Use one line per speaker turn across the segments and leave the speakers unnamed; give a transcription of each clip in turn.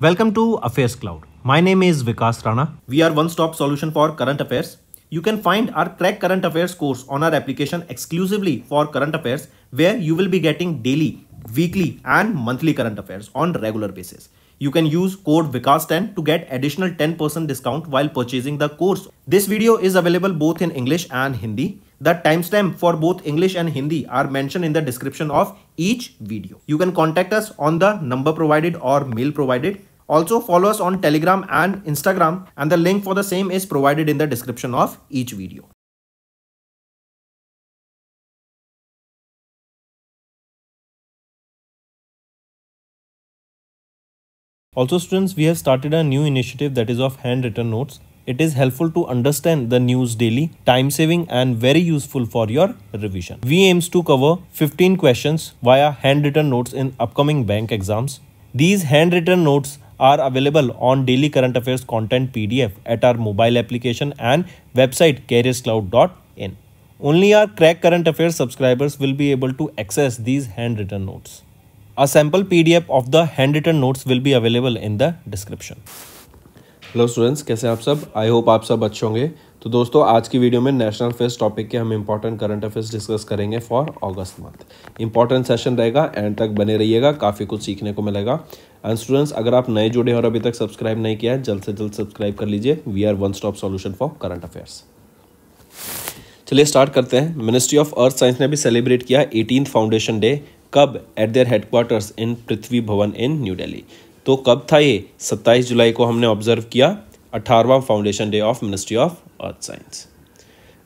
Welcome to Affairs Cloud. My name is Vikas Rana. We are one-stop solution for current affairs. You can find our Crack Current Affairs course on our application exclusively for current affairs, where you will be getting daily, weekly and monthly current affairs on regular basis. You can use code VIKAS10 to get additional 10% discount while purchasing the course. This video is available both in English and Hindi. The timestamp for both English and Hindi are mentioned in the description of each video. You can contact us on the number provided or mail provided. Also follow us on Telegram and Instagram, and the link for the same is provided in the description of each video. Also students, we have started a new initiative that is of handwritten notes. It is helpful to understand the news daily, time saving and very useful for your revision. We aims to cover 15 questions via handwritten notes in upcoming bank exams. These handwritten notes are available on daily current affairs content PDF at our mobile application and website careerscloud.in. Only our Crack Current Affairs subscribers will be able to access these handwritten notes. A sample PDF of the handwritten notes will be available in the description.
Hello students, कैसे आप सब? I hope आप सब अच्छे होंगे। तो दोस्तों, आज की वीडियो में नेशनल अफेयर्स टॉपिक के हम इंपॉर्टेंट करंट अफेयर्स डिस्कस करेंगे for August month. Important session रहेगा, एंड तक बने रहिएगा, काफ़ी कुछ सीखने को मिलेगा। एंड स्टूडेंट्स, अगर आप नए जुड़े हैं और अभी तक सब्सक्राइब नहीं किया है, जल्द से जल्द सब्सक्राइब कर लीजिए। We are one stop solution for current affairs. चलिए स्टार्ट करते हैं। मिनिस्ट्री ऑफ अर्थ साइंस ने भी सेलिब्रेट किया 18th फाउंडेशन डे। कब? एट देयर हेडक्वार्टर्स इन पृथ्वी भवन इन न्यू दिल्ली। तो कब था ये? 27 जुलाई को हमने ऑब्जर्व किया, 18वां foundation day of ministry of earth science.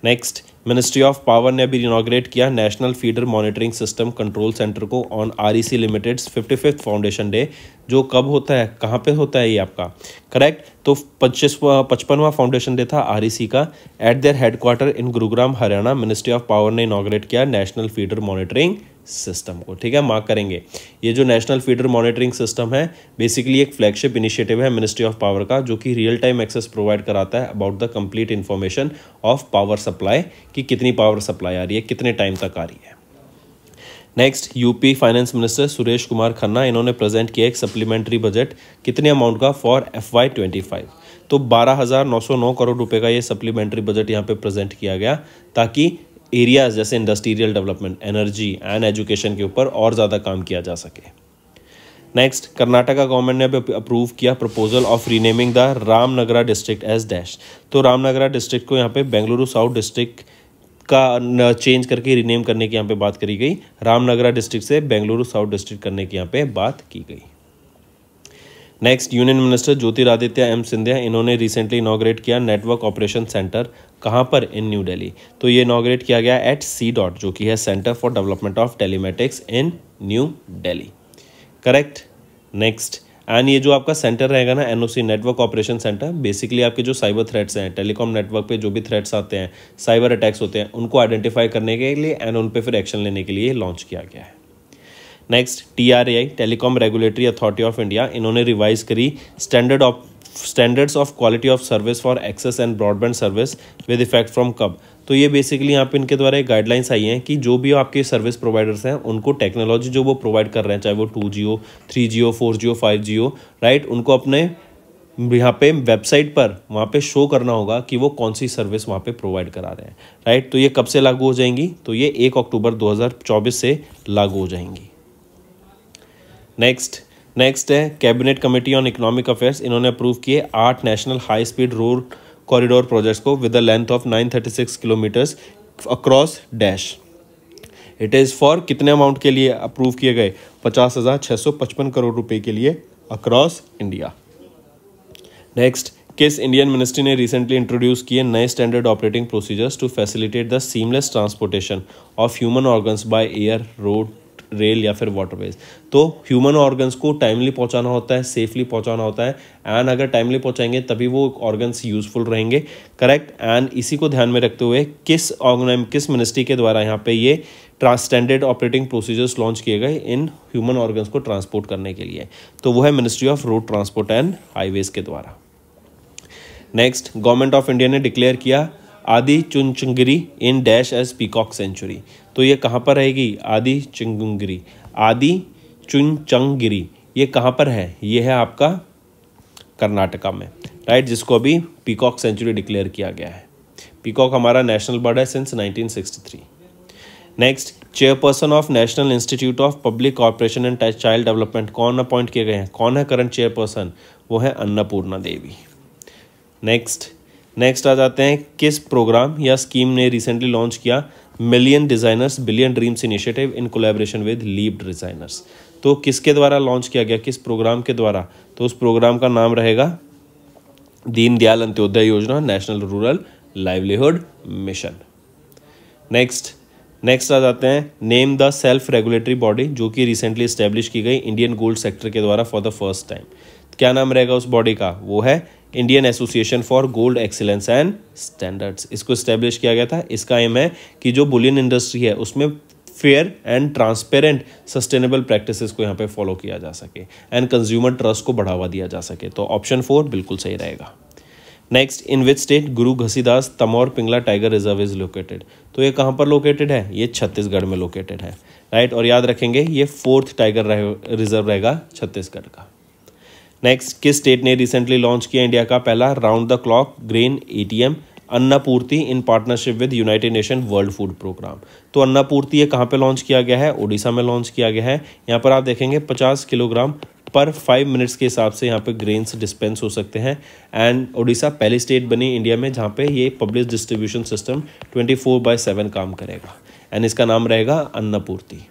Next, ministry of power ने भी इनॉग्रेट किया national feeder monitoring system control centre को on REC limited's 55th foundation day. जो कब होता है, कहाँ पे होता है ये आपका? करेक्ट, तो 55वां फाउंडेशन डे था REC का। Eight there headquarter in Gurugram Haryana, ministry of power ने इनॉग्रेट किया नेशनल फीडर मॉनिटरिंग सिस्टम को। ठीक है, मार्क करेंगे। ये जो नेशनल फीडर मॉनिटरिंग सिस्टम है, बेसिकली एक फ्लैगशिप इनिशिएटिव है मिनिस्ट्री ऑफ पावर का, जो कि रियल टाइम एक्सेस प्रोवाइड कराता है about the complete information of power supply, कि कितनी पावर सप्लाई आ रही है, कितने टाइम तक आ रही है। Next, UP finance minister Suresh Kumar Khanna, इन्होंने प्रेजेंट किया एक सप्लीमेंट्री बजट। कितने अमाउंट का? For FY25। तो 12,909 करोड़ रुपए का ये सप्लीमेंट्री बजट यहाँ पे प्रेजेंट किया गया, ताकि एरियाज जैसे industrial development, energy and education के ऊपर और ज़्यादा काम किया जा सके। नेक्स्ट, कर्नाटका गवर्नमेंट ने भी अप्रूव किया proposal of renaming the Ramanagara district as dash. तो रामनगरा डिस्ट्रिक्ट को यहाँ पे बेंगलुरु साउथ डिस्ट्रिक्ट का चेंज करके रीनेम करने की यहाँ पे बात करी गई। रामनगरा डिस्ट्रिक्ट से बेंगलुरु साउथ डिस्ट्रिक्ट करने की यहाँ पे बात की गई। Next, union minister Jyotiraditya M Scindia, इन्होंने रिसेंटली इनॉग्रेट किया नेटवर्क ऑपरेशन सेंटर। कहाँ पर? इन न्यू दिल्ली। तो ये इनॉग्रेट किया गया एट CDOT, जो कि है centre for development of telematics in new Delhi. Correct. Next, and ये जो आपका सेंटर रहेगा ना, NOC network operation centre, basically आपके जो साइबर थ्रेट्स हैं, टेलीकॉम नेटवर्क पे जो भी थ्रेट्स आते हैं, साइबर अटैक्स होते हैं, उनको आइडेंटिफाई करने के लिए एंड उन पे फिर एक्शन लेने के लिए लॉन्च किया गया है। Next, TRAI telecom regulatory authority of India, इन्होंने रिवाइज करी standards of quality of service for access and broadband service with effect from कब। तो ये बेसिकली यहाँ पे इनके द्वारा एक गाइडलाइंस आई हैं कि जो भी आपके सर्विस प्रोवाइडर्स हैं, उनको टेक्नोलॉजी जो वो प्रोवाइड कर रहे हैं, चाहे वो 2G, 3G, 4G, 5G, right, उनको अपने यहाँ पे वेबसाइट पर वहाँ पे शो करना होगा कि वो कौन सी सर्विस वहाँ पे प्रोवाइड करा रहे हैं, राइट। तो ये कब से लागू हो जाएंगी? तो ये 1 अक्टूबर 2024 से लागू हो जाएंगी। नेक्स्ट है cabinet committee on economic affairs, इन्होंने अप्रूव किए 8 national high speed road corridor projects को with the length of 936 kilometres across dash. It is for कितने अमाउंट के लिए अप्रूव किए गए? 50,655 करोड़ रुपए के लिए अक्रॉस इंडिया। नेक्स्ट, किस इंडियन मिनिस्ट्री ने रिसेंटली इंट्रोड्यूस किए नए standard operating procedures to facilitate the seamless transportation of human organs by air, road, rail या फिर वाटरवेज। तो ह्यूमन ऑर्गन्स को टाइमली पहुंचाना होता है, सेफली पहुंचाना होता है, एंड अगर टाइमली पहुंचाएंगे तभी वो ऑर्गन्स यूजफुल रहेंगे। करेक्ट। एंड इसी को ध्यान में रखते हुए किस मिनिस्ट्री के द्वारा यहाँ पे ये स्टैंडर्ड ऑपरेटिंग प्रोसीजर्स लॉन्च किए गए इन ह्यूमन ऑर्गन्स को ट्रांसपोर्ट करने के लिए? तो वो है ministry of road transport and highways के द्वारा। नेक्स्ट, गवर्नमेंट ऑफ इंडिया ने डिक्लेयर किया Adi Chunchanagiri in dash as peacock sanctuary. तो ये कहाँ पर रहेगी? आदि चुंचुंगिरी, आदि चुंचंगिरी, ये कहाँ पर है? ये है आपका कर्नाटका में, राइट, जिसको अभी पीकॉक सेंचुरी डिक्लेयर किया गया है। पीकॉक हमारा नेशनल बर्ड है since 1963। Next, chairperson of national institute of public corporation and child development कौन अपॉइंट किए गए हैं, कौन है करंट चेयरपर्सन, वो है अन्नपूर्णा देवी। नेक्स्ट आ जाते हैं, किस प्रोग्राम या स्कीम ने रिसेंटली लॉन्च किया million designers billion dreams initiative in collaboration with leap designers. तो किसके द्वारा लॉन्च किया गया, किस प्रोग्राम के द्वारा, तो उस प्रोग्राम का नाम रहेगा Deendayal Antyodaya Yojana, national rural livelihood mission. Next आ जाते हैं, name the self regulatory body जो कि रिसेंटली इस्टेब्लिश की गई इंडियन गोल्ड सेक्टर के द्वारा फॉर द फर्स्ट टाइम। क्या नाम रहेगा उस बॉडी का, वो है Indian association for gold excellence and standards. इसको इस्टेब्लिश किया गया था। इसका एम है कि जो बुलियन इंडस्ट्री है उसमें fair and transparent sustainable practices को यहाँ पे फॉलो किया जा सके एंड कंज्यूमर ट्रस्ट को बढ़ावा दिया जा सके। तो ऑप्शन 4 बिल्कुल सही रहेगा। Next, in which state Guru Ghasidas Tamor Pingla tiger reserve is located. तो ये कहाँ पर लोकेटेड है, ये छत्तीसगढ़ में लोकेटेड है, राइट। और याद रखेंगे ये 4th टाइगर रिजर्व रहेगा छत्तीसगढ़ का। नेक्स्ट, किस स्टेट ने रिसेंटली लॉन्च किया इंडिया का पहला round the clock grain ATM Annapurti in partnership with United Nation World Food Programme. तो अन्नपूर्ति ये कहाँ पे लॉन्च किया गया है, ओडिशा में लॉन्च किया गया है। यहाँ पर आप देखेंगे 50 किलोग्राम पर 5 मिनट्स के हिसाब से यहाँ पे ग्रेन्स डिस्पेंस हो सकते हैं। एंड ओडिशा पहली स्टेट बनी इंडिया में जहाँ पे ये पब्लिक डिस्ट्रीब्यूशन सिस्टम 24/7 काम करेगा एंड इसका नाम रहेगा Annapurti.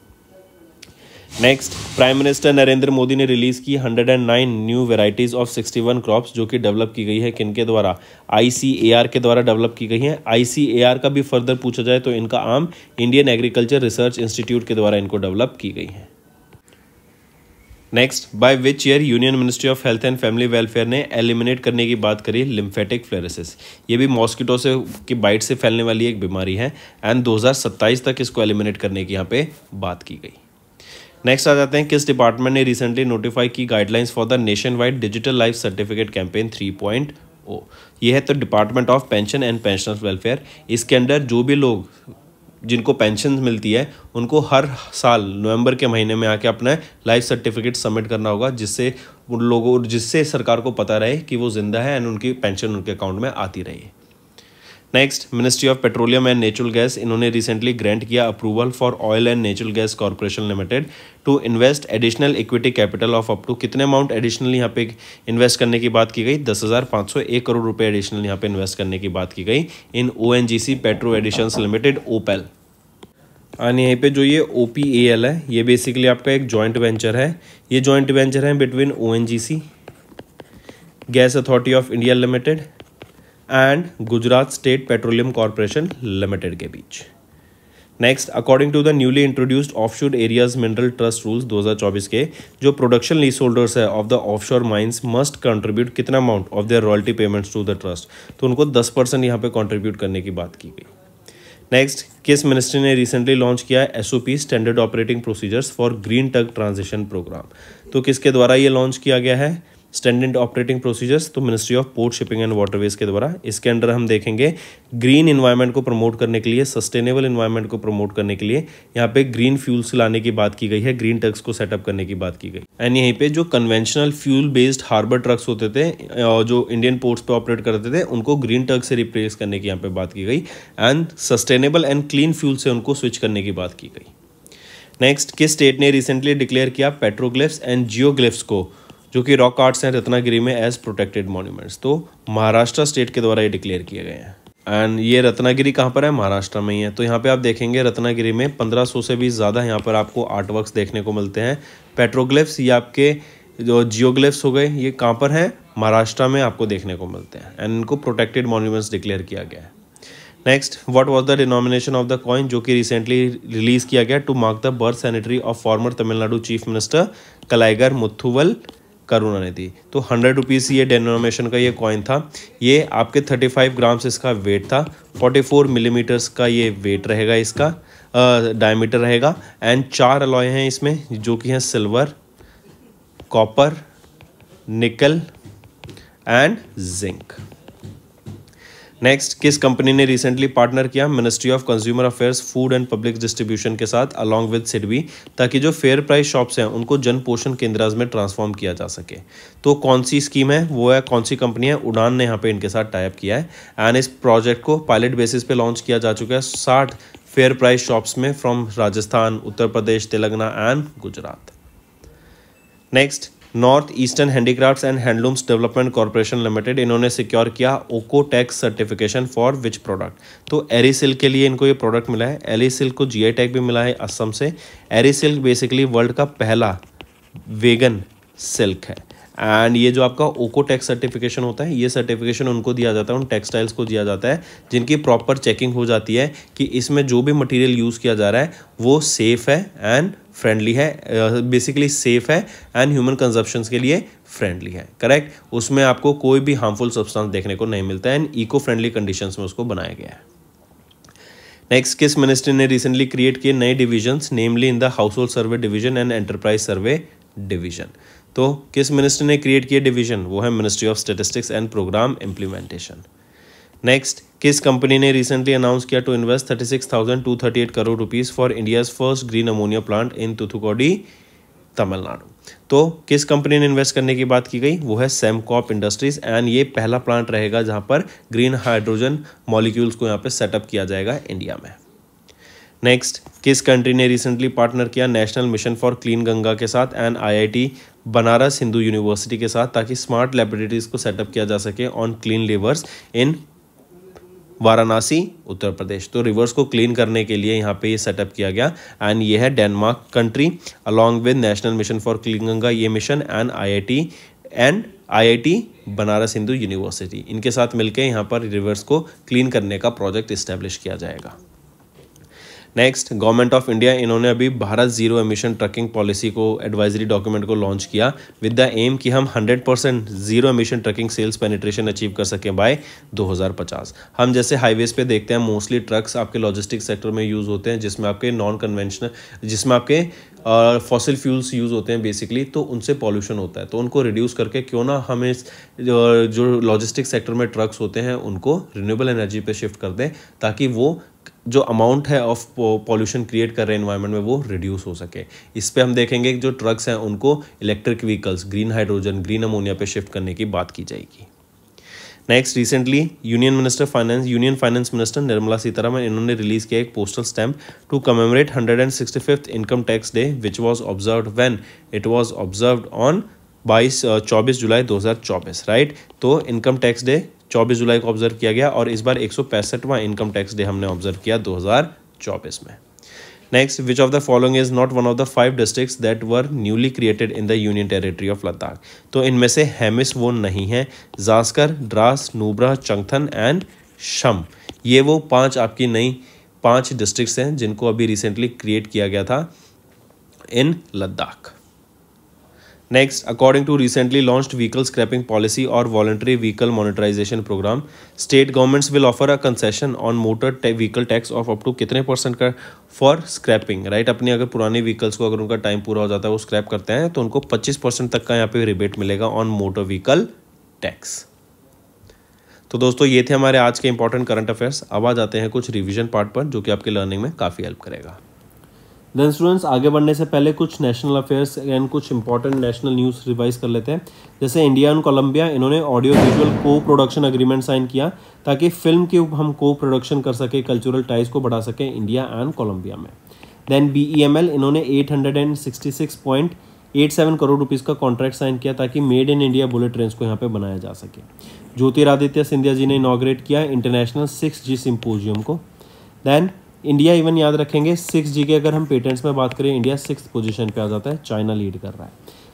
Next, prime minister Narendra Modi ने रिलीज की 109 न्यू वेराइटीज ऑफ 61 क्रॉप्स जो कि डेवलप की गई है किनके द्वारा, ICAR के द्वारा डेवलप की गई है। ICAR का भी फर्दर पूछा जाए तो इनका आम इंडियन एग्रीकल्चर रिसर्च इंस्टीट्यूट के द्वारा इनको डेवलप की गई है। Next, by which year union ministry of health and family welfare ने एलिमिनेट करने की बात करी लिम्फेटिक फ्लेरेसिस। ये भी मॉस्किटो से की बाइट से फैलने वाली एक बीमारी है एंड 2027 तक इसको एलिमिनेट करने की यहाँ पे बात की गई। नेक्स्ट आ जाते हैं, किस डिपार्टमेंट ने रिसेंटली नोटिफाई की guidelines for the nation wide digital life certificate campaign 3.0। ये है तो department of pension and pensioners welfare. इसके अंडर जो भी लोग जिनको पेंशन मिलती है उनको हर साल नवंबर के महीने में आके अपना लाइफ सर्टिफिकेट सबमिट करना होगा, जिससे सरकार को पता रहे कि वो जिंदा है एंड उनकी पेंशन उनके अकाउंट में आती रही। Next, ministry of petroleum and natural gas इन्होंने रिसेंटली ग्रांट किया approval for oil and natural gas corporation limited to invest additional equity capital of up to कितने अमाउंट एडिशनल यहाँ पे इन्वेस्ट करने की बात की गई, 10,501 करोड़ रुपए एडिशनल यहाँ पे इन्वेस्ट करने की बात की गई in ONGC petro additions limited OPEL। और यहीं पे जो ये OPAL है ये बेसिकली आपका एक जॉइंट वेंचर है। ये जॉइंट वेंचर है between ONGC, gas authority of India limited and Gujarat state petroleum corporation limited के बीच। Next, according to the newly introduced offshore areas mineral trust rules 2024 के जो प्रोडक्शन लीज होल्डर्स है of the offshore mines must contribute कितना amount of their royalty payments to the trust, तो उनको 10% यहाँ पे कंट्रीब्यूट करने की बात की गई। नेक्स्ट, किस मिनिस्ट्री ने रिसेंटली लॉन्च किया है SOP standard operating procedures for green tug transition program. तो किसके द्वारा ये लॉन्च किया गया है स्टैंडर्ड ऑपरेटिंग प्रोसीजर्स, तो ministry of port shipping and waterways के द्वारा। इसके अंडर हम देखेंगे ग्रीन इन्वायरमेंट को प्रमोट करने के लिए, सस्टेनेबल इन्वायरमेंट को प्रमोट करने के लिए यहाँ पे ग्रीन फ्यूल्स लाने की बात की गई है, ग्रीन ट्रक्स को सेटअप करने की बात की गई। एंड यहीं पे जो conventional fuel based harbour trucks होते थे जो इंडियन पोर्ट्स पे ऑपरेट करते थे उनको ग्रीन ट्रक से रिप्लेस करने की यहाँ पे बात की गई and sustainable and clean fuel से उनको स्विच करने की बात की गई। नेक्स्ट, किस स्टेट ने रिसेंटली डिक्लेयर किया पेट्रोग्लिफ्स एंड जियोग्लिफ्स को जो कि रॉक आर्ट्स हैं रत्नागिरी में एज प्रोटेक्टेड मॉन्यूमेंट्स, तो महाराष्ट्र स्टेट के द्वारा ये डिक्लेयर किए गए हैं। एंड ये रत्नागिरी कहाँ पर है, महाराष्ट्र में ही है। तो यहाँ पे आप देखेंगे रत्नागिरी में 1500 से भी ज़्यादा यहाँ पर आपको आर्टवर्क्स देखने को मिलते हैं। पेट्रोग्लिफ्स ये आपके जो जियोग्लिफ्स हो गए ये कहाँ पर हैं, महाराष्ट्र में आपको देखने को मिलते हैं एंड इनको प्रोटेक्टेड मॉन्यूमेंट्स डिक्लेयर किया गया है। Next, what was the denomination of the coin जो कि रिसेंटली रिलीज किया गया to mark the birth centenary of former Tamil Nadu chief minister Kalaignar Muthuvel Karunanidhi. तो 100 रुपीज़ ये डेनोमिनेशन का ये कॉइन था। ये आपके 35 ग्राम्स इसका वेट था, 44 मिलीमीटर्स का ये वेट रहेगा, इसका डायमीटर रहेगा एंड 4 अलॉय हैं इसमें जो कि हैं सिल्वर, कॉपर, निकल एंड जिंक। नेक्स्ट, किस कंपनी ने रिसेंटली पार्टनर किया ministry of consumer affairs, food and public distribution के साथ अलॉन्ग विद सिडबी, ताकि जो फेयर प्राइस शॉप्स हैं उनको जन पोषण केंद्रास में ट्रांसफॉर्म किया जा सके। तो कौन सी स्कीम है वो है, कौन सी कंपनी है? उड़ान ने यहाँ पे इनके साथ टाइप किया है एंड इस प्रोजेक्ट को पायलट बेसिस पे लॉन्च किया जा चुका है 60 फेयर प्राइस शॉप्स में from Rajasthan, Uttar Pradesh, Telangana and Gujarat. Next, north eastern handicrafts and handlooms development corporation limited, इन्होंने सिक्योर किया Oeko Tex certification for which product? तो एरी सिल्क के लिए इनको ये प्रोडक्ट मिला है। एरी सिल्क को जीआई टैग भी मिला है असम से। एरी सिल्क बेसिकली वर्ल्ड का पहला वेगन सिल्क है एंड ये जो आपका ओको टैक्स सर्टिफिकेशन होता है, ये सर्टिफिकेशन उनको दिया जाता है, उन टेक्सटाइल्स को दिया जाता है जिनकी प्रॉपर चेकिंग हो जाती है कि इसमें जो भी मटेरियल यूज़ किया जा रहा है वो सेफ़ है एंड फ्रेंडली है, बेसिकली सेफ़ है एंड ह्यूमन कंजप्शंस के लिए फ्रेंडली है। करेक्ट, उसमें आपको कोई भी हार्मफुल सब्सटेंस देखने को नहीं मिलता है एंड इको फ्रेंडली कंडीशंस में उसको बनाया गया है। नेक्स्ट, किस मिनिस्ट्री ने रिसेंटली क्रिएट किए नए divisions, namely in the household survey division and enterprise survey division? तो किस मिनिस्ट्री ने क्रिएट किए डिवीजन? वो है ministry of statistics and programme implementation. Next, किस कंपनी ने रिसेंटली अनाउंस किया to invest 36,238 crore rupees for India's first green ammonia plant in Thoothukudi, Tamil Nadu? तो किस कंपनी ने इन्वेस्ट करने की बात की गई? वो है सेमकॉप इंडस्ट्रीज एंड ये पहला प्लांट रहेगा जहां पर ग्रीन हाइड्रोजन मॉलिक्यूल्स को यहाँ पे सेटअप किया जाएगा इंडिया में। नेक्स्ट, किस कंट्री ने रिसेंटली पार्टनर किया national mission for clean Ganga के साथ and IIT Banaras Hindu university के साथ, ताकि स्मार्ट लैबोरेटरीज को सेटअप किया जा सके ऑन क्लीन रिवर्स इन वाराणसी, उत्तर प्रदेश? तो रिवर्स को क्लीन करने के लिए यहाँ पे ये सेटअप किया गया एंड ये है Denmark country along with national mission for clean Ganga, ये mission and IIT Banaras Hindu university, इनके साथ मिलकर यहाँ पर रिवर्स को क्लीन करने का प्रोजेक्ट इस्टेब्लिश किया जाएगा। नेक्स्ट, गवर्नमेंट ऑफ इंडिया, इन्होंने अभी Bharat zero emission trucking policy को एडवाइजरी डॉक्यूमेंट को लॉन्च किया विद द एम कि हम 100% zero emission trucking sales penetration achieve कर सकें बाय 2050। हम जैसे हाईवेज पे देखते हैं मोस्टली ट्रक्स आपके लॉजिस्टिक सेक्टर में यूज़ होते हैं जिसमें आपके नॉन कन्वेंशनल, जिसमें आपके फॉसिल फ्यूल्स यूज़ होते हैं बेसिकली, तो उनसे पॉल्यूशन होता है। तो उनको रिड्यूस करके क्यों ना हम इस जो लॉजिस्टिक सेक्टर में ट्रक्स होते हैं उनको रिन्यूएबल एनर्जी पे शिफ्ट कर दें ताकि वो जो अमाउंट है ऑफ पॉल्यूशन क्रिएट कर रहे हैं एनवायरनमेंट में वो रिड्यूस हो सके। इस पे हम देखेंगे कि जो ट्रक्स हैं उनको electric vehicles, green hydrogen, green ammonia पे शिफ्ट करने की बात की जाएगी। Next, recently union finance minister Nirmala Sitharaman, इन्होंने रिलीज किया एक postal stamp to commemorate 165th income tax day which was observed when it was observed on 24 July 2024, right? तो इनकम टैक्स डे 24 जुलाई को ऑब्जर्व किया गया और इस बार 165वां इनकम टैक्स डे हमने ऑब्जर्व किया 2024 में। Next, which of the following is not one of the 5 districts that were newly created in the union territory of Ladakh? तो इनमें से हेमिस वो नहीं है, जास्कर, द्रास, नुब्रा, चंगथन एंड शम, ये वो 5 आपकी नई 5 डिस्ट्रिक्ट्स हैं जिनको अभी रिसेंटली क्रिएट किया गया था in Ladakh. Next, according to recently launched vehicle scrapping policy और voluntary vehicle monetisation programme, state governments will offer a concession on motor vehicle tax of up to कितने % का फॉर स्क्रैपिंग, राइट? अपनी अगर पुरानी vehicles को अगर उनका टाइम पूरा हो जाता है वो स्क्रैप करते हैं तो उनको 25% तक का यहाँ पे रिबेट मिलेगा ऑन मोटर व्हीकल टैक्स। तो दोस्तों ये थे हमारे आज के इंपॉर्टेंट करंट अफेयर्स। अब आ जाते हैं कुछ रिविजन पार्ट पर जो कि आपकी लर्निंग में काफ़ी हेल्प करेगा।
देन स्टूडेंट्स, आगे बढ़ने से पहले कुछ नेशनल अफेयर्स एंड कुछ इंपॉर्टेंट नेशनल न्यूज़ रिवाइज कर लेते हैं। जैसे इंडिया एंड कोलंबिया, इन्होंने ऑडियो विजुअल को प्रोडक्शन एग्रीमेंट साइन किया ताकि फिल्म की हम को प्रोडक्शन कर सके, कल्चरल टाइज को बढ़ा सके इंडिया एंड कोलंबिया में। देन BEML, इन्होंने 866.87 करोड़ रुपीज़ का कॉन्ट्रैक्ट साइन किया ताकि made in India bullet train को यहाँ पे बनाया जा सके। ज्योतिरादित्य सिंधिया जी ने इनॉग्रेट किया इंटरनेशनल 6G सिंपोजियम को। देन इंडिया, इवन याद रखेंगे 6G के अगर हम पेटेंट्स में बात करें इंडिया 6th पोजीशन पे आ जाता है, चाइना लीड कर रहा है।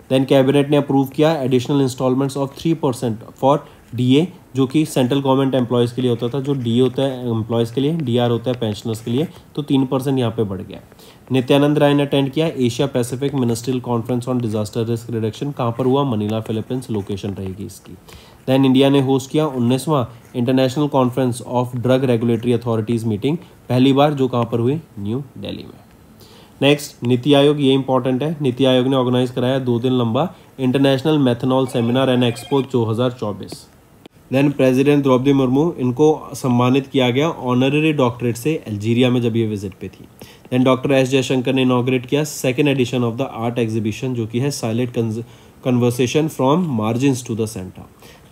देन कैबिनेट ने अप्रूव किया additional instalments of 3% for DA, जो कि सेंट्रल गवर्नमेंट एम्प्लॉयज़ के लिए होता था, जो DA होता है एम्प्लॉयज़ के लिए, DR होता है पेंशनर्स के लिए, तो 3% यहाँ पे बढ़ गया। नित्यानंद राय ने अटेंड किया Asia Pacific ministerial conference on disaster risk reduction, कहाँ पर हुआ? मनीला, फिलीपींस लोकेशन रहेगी इसकी। देन इंडिया ने होस्ट किया 19वां international conference of drug regulatory authorities meeting, पहली बार जो कहाँ पर हुई? न्यू दिल्ली में। नेक्स्ट, नीति आयोग, ये इंपॉर्टेंट है। नीति आयोग ने ऑर्गेनाइज कराया 2 दिन लंबा international methanol seminar and expo 2024।
Then president Droupadi Murmu, इनको सम्मानित किया गया ऑनररी डॉक्टरेट से अल्जीरिया में जब ये विजिट पे थी। देन डॉक्टर एस जयशंकर ने इनॉग्रेट किया second edition of the art exhibition जो कि है silent conversation from margins to the centre.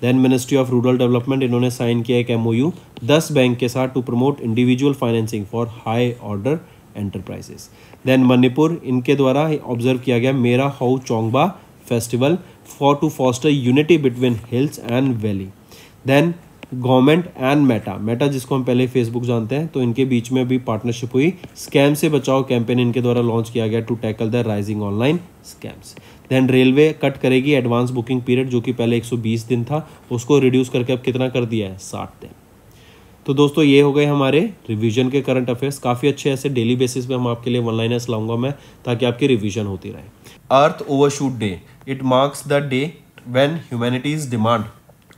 Then ministry of rural development, इन्होंने साइन किया एक MOU 10 बैंक के साथ to promote individual financing for high order enterprises. Then Manipur, इनके द्वारा ऑब्जर्व किया गया Mera Houchongba festival for to foster unity between hills and valley. Then government and Meta जिसको हम पहले फेसबुक जानते हैं, तो इनके बीच में भी पार्टनरशिप हुई। स्कैम से बचाओ कैंपेन इनके द्वारा लॉन्च किया गया to tackle the rising online scams. Then railway cut करेगी एडवांस बुकिंग पीरियड जो कि पहले 120 दिन था, उसको रिड्यूस करके अब कितना कर दिया है, 60 दिन। तो दोस्तों ये हो गए हमारे रिवीजन के करंट अफेयर्स। काफ़ी अच्छे ऐसे डेली बेसिस पे हम आपके लिए वन लाइनर्स लाऊंगा मैं, ताकि आपकी रिवीजन होती रहे। Earth overshoot day, it marks the day when humanity's demand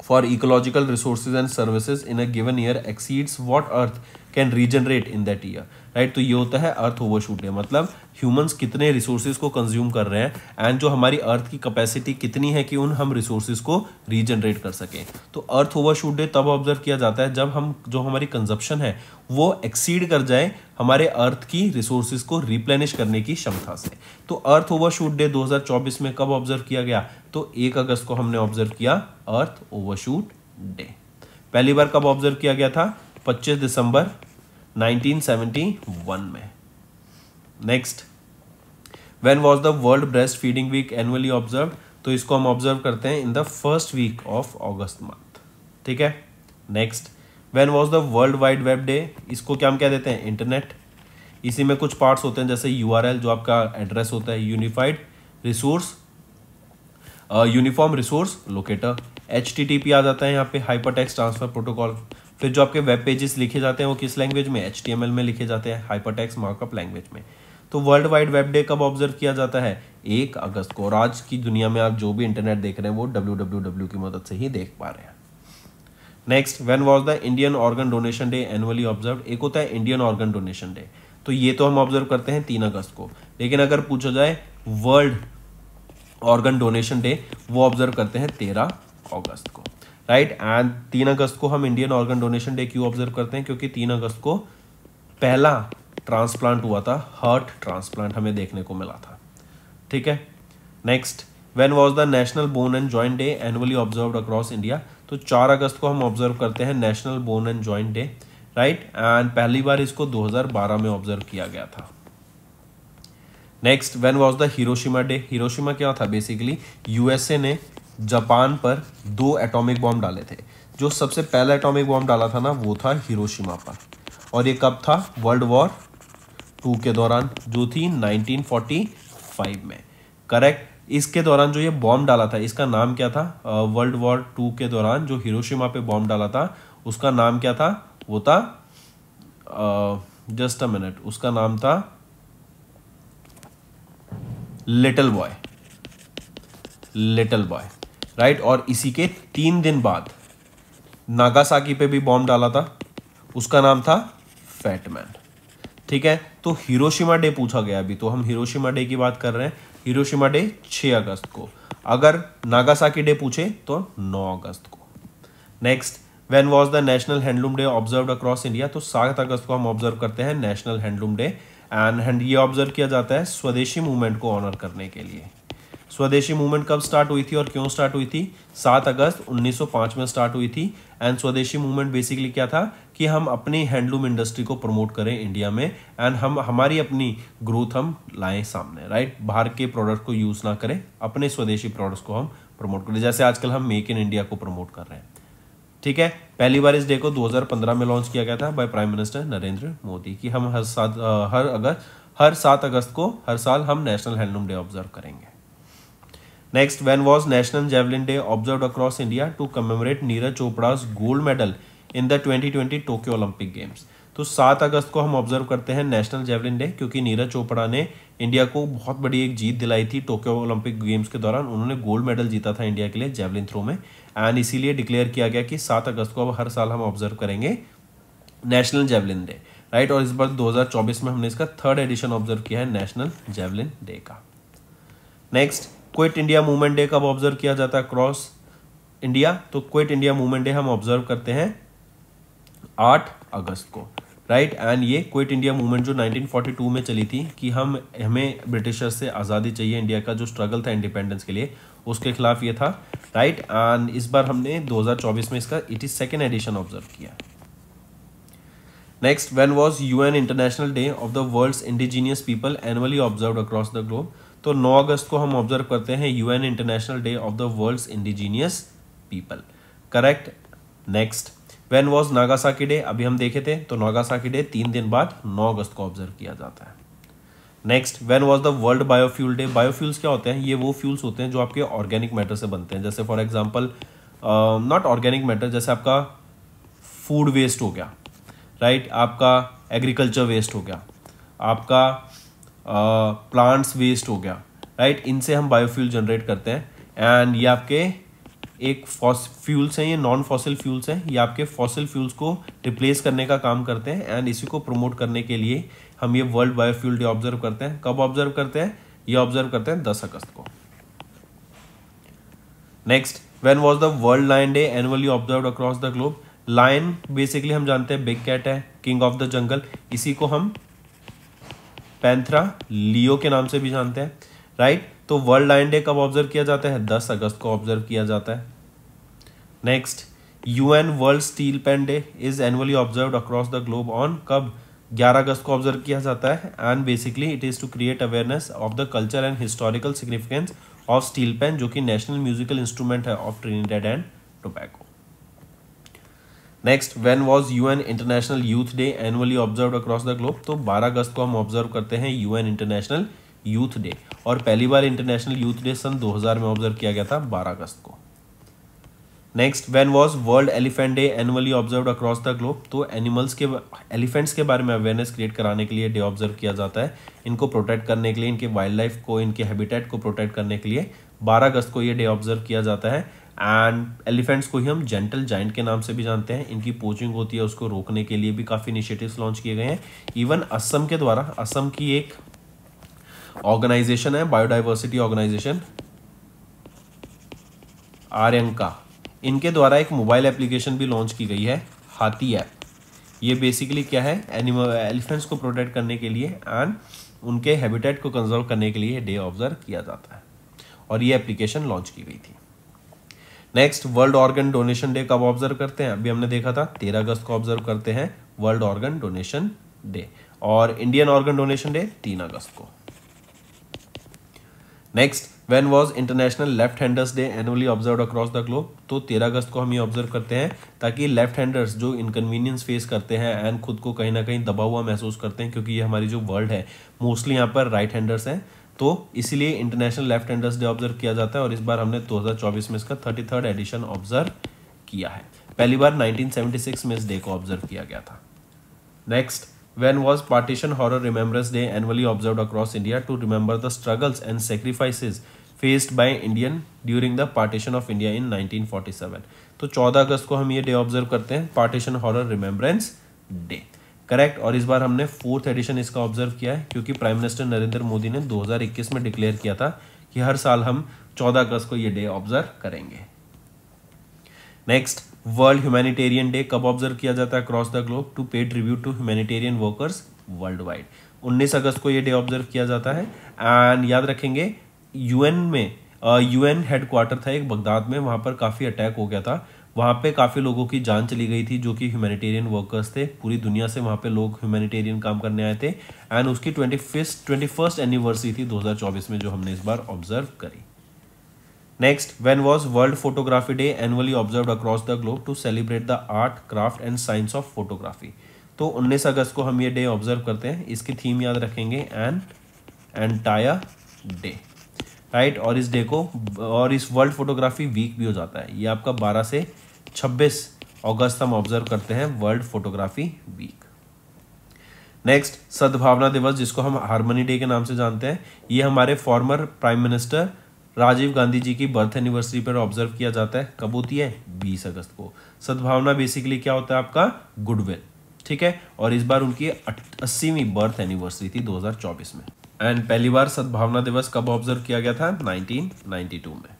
for ecological resources and services in a given year exceeds what earth can regenerate in that year, right? तो ये होता है अर्थ ओवरशूट डे, मतलब humans कितने resources को consume कर रहे हैं एंड जो हमारी अर्थ की कैपेसिटी कितनी है कि हम रिसोर्सेज को रीजनरेट कर सकें। तो अर्थ ओवरशूट डे तब ऑब्जर्व किया जाता है जब हम जो हमारी कंजप्शन है वो एक्सीड कर जाए हमारे अर्थ की रिसोर्सेज को रिप्लेनिश करने की क्षमता से। तो अर्थ ओवरशूट डे 2024 में कब ऑब्जर्व किया गया, तो 1 अगस्त को हमने ऑब्जर्व किया अर्थ ओवरशूट डे। पहली बार कब ऑब्जर्व किया गया था, 25 दिसंबर 1971 में। Next, when was the world breast feeding week annually observe, तो इसको हम ऑब्जर्व करते हैं in the first week of August month, ठीक है। Next, when was the world wide web day, इसको क्या हम कह देते हैं, इंटरनेट। इसी में कुछ पार्ट्स होते हैं जैसे URL जो आपका एड्रेस होता है, यूनिफॉर्म रिसोर्स लोकेटर, HTTP आ जाता है यहाँ पे, हाइपर टेक्स्ट ट्रांसफर प्रोटोकॉल। फिर जो आपके वेब पेजेस लिखे जाते हैं वो किस लैंग्वेज में, HTML में लिखे जाते हैं, हाइपर टेक्स्ट मार्कअप लैंग्वेज में। तो वर्ल्ड वाइड वेब डे कब ऑब्जर्व किया जाता है, 1 अगस्त को। और आज की दुनिया में आप जो भी इंटरनेट देख रहे हैं वो www की मदद से ही देख पा रहे हैं। Next, when was the Indian organ donation day annually observe, एक होता है इंडियन ऑर्गन डोनेशन डे, तो ये तो हम ऑब्जर्व करते हैं 3 अगस्त को। लेकिन अगर पूछा जाए वर्ल्ड ऑर्गन डोनेशन डे, वो ऑब्जर्व करते हैं 13 अगस्त को, राइट। एंड 3 अगस्त को हम इंडियन ऑर्गन डोनेशन डे क्यों ऑब्जर्व करते हैं, क्योंकि 3 अगस्त को पहला ट्रांसप्लांट हुआ था, हार्ट ट्रांसप्लांट हमें देखने को मिला था, ठीक है। Next, when was the national bone and joint day annually observed across India, तो 4 अगस्त को हम ऑब्जर्व करते हैं national bone and joint day, right. And पहली बार इसको 2012 में ऑब्जर्व किया गया था। Next, when was the Hiroshima day, Hiroshima क्या था, बेसिकली USA ने जापान पर 2 एटॉमिक बॉम्ब डाले थे। जो सबसे पहला एटॉमिक बॉम्ब डाला था ना वो था हिरोशिमा पर, और ये कब था, वर्ल्ड वॉर 2 के दौरान, जो थी 1945 में, करेक्ट। इसके दौरान जो ये बॉम्ब डाला था इसका नाम क्या था, वर्ल्ड वॉर 2 के दौरान जो हिरोशिमा पे बॉम्ब डाला था उसका नाम क्या था, वो था जस्ट अ मिनट, उसका नाम था लिटिल बॉय, राइट। और इसी के 3 दिन बाद नागासाकी पे भी बॉम्ब डाला था, उसका नाम था फैट मैन, ठीक है। तो हिरोशिमा डे पूछा गया, अभी तो हम हिरोशिमा डे की बात कर रहे हैं, हिरोशिमा डे 6 अगस्त को। अगर नागासाकी डे पूछे तो 9 अगस्त को। Next, when was the national handloom day observed across India, तो 7 अगस्त को हम ऑब्जर्व करते हैं नेशनल हैंडलूम डे। एंड ये ऑब्जर्व किया जाता है स्वदेशी मूवमेंट को ऑनर करने के लिए। स्वदेशी मूवमेंट कब स्टार्ट हुई थी और क्यों स्टार्ट हुई थी, 7 अगस्त 1905 में स्टार्ट हुई थी। एंड स्वदेशी मूवमेंट बेसिकली क्या था कि हम अपनी हैंडलूम इंडस्ट्री को प्रमोट करें इंडिया में, एंड हम हमारी अपनी ग्रोथ हम लाएं सामने, राइट। बाहर के प्रोडक्ट को यूज ना करें, अपने स्वदेशी प्रोडक्ट्स को हम प्रमोट करें, जैसे आजकल हम मेक इन इंडिया को प्रमोट कर रहे हैं, ठीक है। पहली बार इस डे को 2015 में लॉन्च किया गया था by prime minister Narendra Modi कि हम हर 7 अगस्त को हर साल हम नेशनल हैंडलूम डे ऑब्जर्व करेंगे। Next, when was national javelin day observed across India to commemorate Neeraj Chopra's gold medal in the 2020 Tokyo Olympic games. तो 7 अगस्त को हम ऑब्जर्व करते हैं नेशनल जेवलिन डे, क्योंकि नीरज चोपड़ा ने इंडिया को बहुत बड़ी एक जीत दिलाई थी टोक्यो ओलंपिक गेम्स के दौरान। उन्होंने गोल्ड मेडल जीता था इंडिया के लिए जेवलिन थ्रो में, एंड इसीलिए डिक्लेयर किया गया कि 7 अगस्त को अब हर साल हम ऑब्जर्व करेंगे नेशनल जेवलिन डे, राइट। और इस बार 2024 में हमने इसका 3rd एडिशन ऑब्जर्व किया है नेशनल जेवलिन डे का। Next, quit India movement day कब ऑब्जर्व किया जाता है अक्रॉस इंडिया, तो क्विट इंडिया मूवमेंट डे हम ऑब्जर्व करते हैं 8 अगस्त को, राइट। एंड ये क्विट इंडिया मूवमेंट जो 1942 में चली थी कि हमें ब्रिटिशर्स से आज़ादी चाहिए, इंडिया का जो स्ट्रगल था इंडिपेंडेंस के लिए उसके खिलाफ ये था, राइट। एंड इस बार हमने 2024 में इसका 82nd एडिशन ऑब्जर्व किया। Next, when was UN international day of the world's indigenous people annually observed across the globe, तो 9 अगस्त को हम ऑब्जर्व करते हैं UN international day of the world's indigenous people, correct. Next, when was Nagasaki day, अभी हम देखे थे, तो नागासाकी डे 3 दिन बाद 9 अगस्त को ऑब्जर्व किया जाता है। Next, when was the world biofuel day, biofuels क्या होते हैं, ये वो फ्यूल्स होते हैं जो आपके ऑर्गेनिक मैटर से बनते हैं, जैसे for example not organic matter, जैसे आपका फूड वेस्ट हो गया, राइट, आपका एग्रीकल्चर वेस्ट हो गया, आपका प्लांट्स वेस्ट हो गया, राइट, इनसे हम बायोफ्यूल जनरेट करते हैं। एंड ये आपके एक फ्यूल्स हैं, ये नॉन फॉसिल फ्यूल्स हैं, ये आपके फॉसिल फ्यूल्स को रिप्लेस करने का काम करते हैं। एंड इसी को प्रमोट करने के लिए हम ये वर्ल्ड बायोफ्यूल डे ऑब्जर्व करते हैं। कब ऑब्जर्व करते हैं, ये ऑब्जर्व करते हैं 10 अगस्त को। Next, when was the world lion day annually observed across the globe, lion basically हम जानते हैं बिग कैट है, किंग ऑफ द जंगल, इसी को हम पैंथरा लियो के नाम से भी जानते हैं, राइट। तो वर्ल्ड लायन डे कब ऑब्जर्व किया जाता है, 10 अगस्त को ऑब्जर्व किया जाता है। Next, UN world steel pan day is annually observed across the globe on, कब, 11 अगस्त को ऑब्जर्व किया जाता है। And basically it is to create awareness of the culture and historical significance of steel pan, जो कि नेशनल म्यूजिकल इंस्ट्रूमेंट है of Trinidad and Tobago. Next, when was UN international youth day annually observed across the globe, तो 12 अगस्त को हम observe करते हैं UN international youth day, और पहली बार इंटरनेशनल यूथ डे सन 2000 में ऑब्जर्व किया गया था 12 अगस्त को। Next, when was world elephant day annually observed across the globe, तो एलिफेंट्स के बारे में अवेयरनेस क्रिएट कराने के लिए डे ऑब्जर्व किया जाता है, इनको प्रोटेक्ट करने के लिए, इनके वाइल्ड लाइफ को, इनके हैबिटेट को प्रोटेक्ट करने के लिए 12 अगस्त को ये डे ऑब्जर्व किया जाता है। एंड एलिफेंट्स को ही हम जेंटल जाइंट के नाम से भी जानते हैं, इनकी पोचिंग होती है, उसको रोकने के लिए भी काफ़ी इनिशिएटिव्स लॉन्च किए गए हैं। इवन असम के द्वारा, असम की एक ऑर्गेनाइजेशन है बायोडाइवर्सिटी ऑर्गेनाइजेशन आर्यंका, इनके द्वारा एक मोबाइल एप्लीकेशन भी लॉन्च की गई है, हाथी ऐप। ये बेसिकली क्या है, एलिफेंट्स को प्रोटेक्ट करने के लिए एंड उनके हैबिटेट को कंजर्व करने के लिए डे ऑब्जर्व किया जाता है, और ये एप्लीकेशन लॉन्च की गई थी। Next, world organ donation day कब ऑब्जर्व करते हैं, अभी हमने देखा था 13 अगस्त को ऑब्जर्व करते हैं वर्ल्ड ऑर्गन डोनेशन डे, और इंडियन ऑर्गन डोनेशन डे 3 अगस्त को। Next, when was international left handers day annually observed across the globe, तो 13 अगस्त को हम ये ऑब्जर्व करते हैं ताकि लेफ्ट हैंडर्स जो इनकन्वीनियंस फेस करते हैं एंड खुद को कहीं ना कहीं दबा हुआ महसूस करते हैं, क्योंकि ये हमारी जो वर्ल्ड है मोस्टली यहाँ पर राइट हैंडर्स हैं, तो इसीलिए international left handers day observe किया जाता है, और इस बार हमने 2024 में इसका 33rd एडिशन ऑब्जर्व किया है। पहली बार 1976 में इस डे को ऑब्जर्व किया गया था। Next, when was partition horror remembrance day annually observed across India to remember the struggles and sacrifices faced by Indian during the partition of India in 1947, तो 14 अगस्त को हम ये डे ऑब्जर्व करते हैं partition horror remembrance day, correct. और इस बार हमने 4th एडिशन इसका ऑब्जर्व किया है, क्योंकि प्राइम मिनिस्टर नरेंद्र मोदी ने 2021 में डिक्लेयर किया था कि हर साल हम 14 अगस्त को ये डे ऑब्जर्व करेंगे। नेक्स्ट, वर्ल्ड ह्यूमैनिटेरियन डे कब ऑब्जर्व किया जाता है across the globe, to pay tribute to humanitarian workers world wide, 19 अगस्त को ये डे ऑब्जर्व किया जाता है। एंड याद रखेंगे यूएन में यूएन हेडक्वार्टर था एक बगदाद में, वहां पर काफ़ी अटैक हो गया था, वहां पे काफ़ी लोगों की जान चली गई थी जो कि ह्यूमैनिटेरियन वर्कर्स थे, पूरी दुनिया से वहां पे लोग ह्यूमैनिटेरियन काम करने आए थे। एंड उसकी 21st एनिवर्सरी थी 2024 में, जो हमने इस बार ऑब्जर्व करी। Next, when was world photography day annually observed across the globe to celebrate the art, craft and science of photography, तो 19 अगस्त को हम ये डे ऑब्जर्व करते हैं। इसकी थीम याद रखेंगे एन एंटायर डे, राइट। और इस डे को, और इस वर्ल्ड फोटोग्राफी वीक भी हो जाता है, ये आपका 12 से 26 अगस्त हम ऑब्जर्व करते हैं वर्ल्ड फोटोग्राफी वीक। नेक्स्ट, सद्भावना दिवस, जिसको हम हार्मनी डे के नाम से जानते हैं, ये हमारे former prime minister Rajiv Gandhi ji की बर्थ एनिवर्सरी पर ऑब्जर्व किया जाता है। कब होती है, 20 अगस्त को। सद्भावना बेसिकली क्या होता है, आपका गुडविल, ठीक है। और इस बार उनकी 80वीं बर्थ एनिवर्सरी थी 2024 में। एंड पहली बार सद्भावना दिवस कब ऑब्जर्व किया गया था, 1992 में।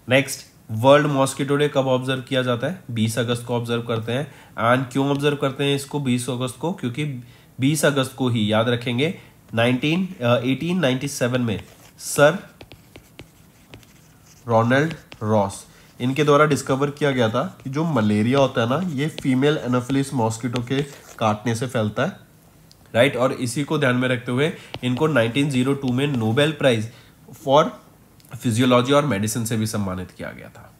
नेक्स्ट, वर्ल्ड मॉस्किटो डे कब ऑब्जर्व किया जाता है? 20 अगस्त को ऑब्जर्व करते हैं। एंड क्यों ऑब्जर्व करते हैं इसको 20 अगस्त को? क्योंकि 20 अगस्त को ही, याद रखेंगे, 1897 में सर रोनाल्ड रॉस, इनके द्वारा डिस्कवर किया गया था कि जो मलेरिया होता है ना, ये फीमेल एनोफिलिस मॉस्किटो के काटने से फैलता है, राइट। और इसी को ध्यान में रखते हुए इनको 1902 में नोबेल प्राइज फॉर फिजियोलॉजी और मेडिसिन से भी सम्मानित किया गया था।